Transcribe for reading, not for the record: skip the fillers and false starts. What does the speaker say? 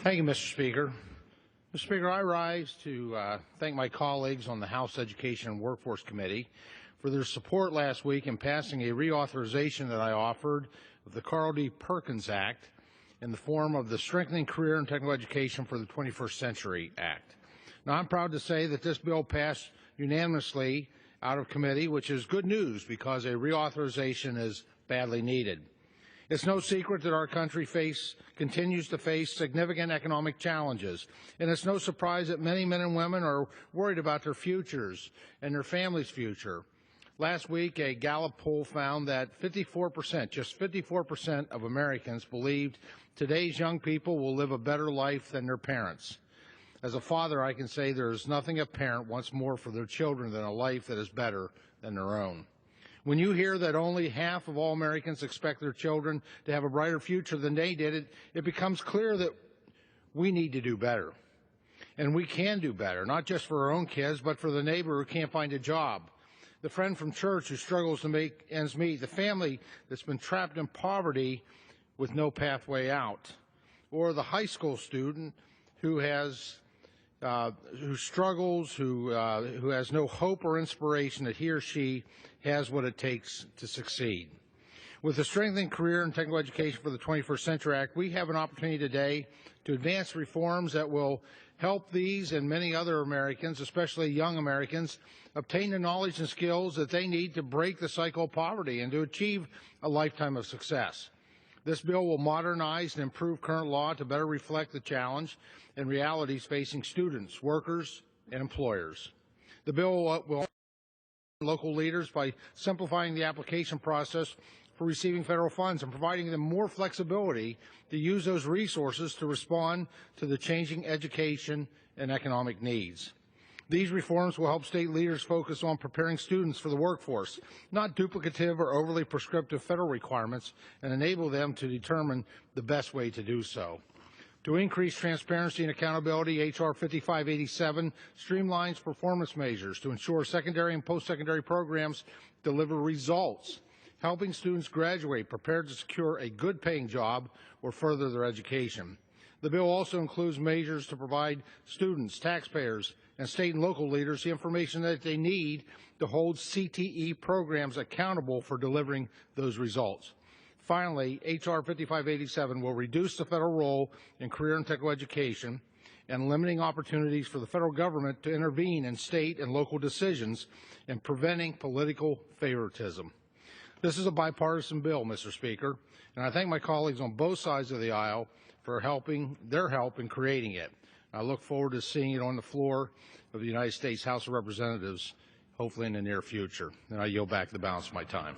Thank you, Mr. Speaker. Mr. Speaker, I rise to thank my colleagues on the House Education and Workforce Committee for their support last week in passing a reauthorization that I offered of the Carl D. Perkins Act in the form of the Strengthening Career and Technical Education for the 21st Century Act. Now, I'm proud to say that this bill passed unanimously out of committee, which is good news because a reauthorization is badly needed. It's no secret that our country continues to face significant economic challenges, and it's no surprise that many men and women are worried about their futures and their family's future. Last week, a Gallup poll found that 54%, just 54% of Americans believed today's young people will live a better life than their parents. As a father, I can say there is nothing a parent wants more for their children than a life that is better than their own. When you hear that only half of all Americans expect their children to have a brighter future than they did, it becomes clear that we need to do better. And we can do better, not just for our own kids, but for the neighbor who can't find a job, the friend from church who struggles to make ends meet, the family that's been trapped in poverty with no pathway out, or the high school student who struggles, who has no hope or inspiration that he or she has what it takes to succeed. With the Strengthening Career and Technical Education for the 21st Century Act, we have an opportunity today to advance reforms that will help these and many other Americans, especially young Americans, obtain the knowledge and skills that they need to break the cycle of poverty and to achieve a lifetime of success. This bill will modernize and improve current law to better reflect the challenge and realities facing students, workers, and employers. The bill will local leaders by simplifying the application process for receiving federal funds and providing them more flexibility to use those resources to respond to the changing education and economic needs. These reforms will help state leaders focus on preparing students for the workforce, not duplicative or overly prescriptive federal requirements, and enable them to determine the best way to do so. To increase transparency and accountability, H.R. 5587 streamlines performance measures to ensure secondary and post-secondary programs deliver results, helping students graduate prepared to secure a good-paying job or further their education. The bill also includes measures to provide students, taxpayers, and state and local leaders the information that they need to hold CTE programs accountable for delivering those results. Finally, H.R. 5587 will reduce the federal role in career and technical education and limiting opportunities for the federal government to intervene in state and local decisions and preventing political favoritism. This is a bipartisan bill, Mr. Speaker, and I thank my colleagues on both sides of the aisle for their help in creating it. I look forward to seeing it on the floor of the United States House of Representatives, hopefully in the near future. And I yield back the balance of my time.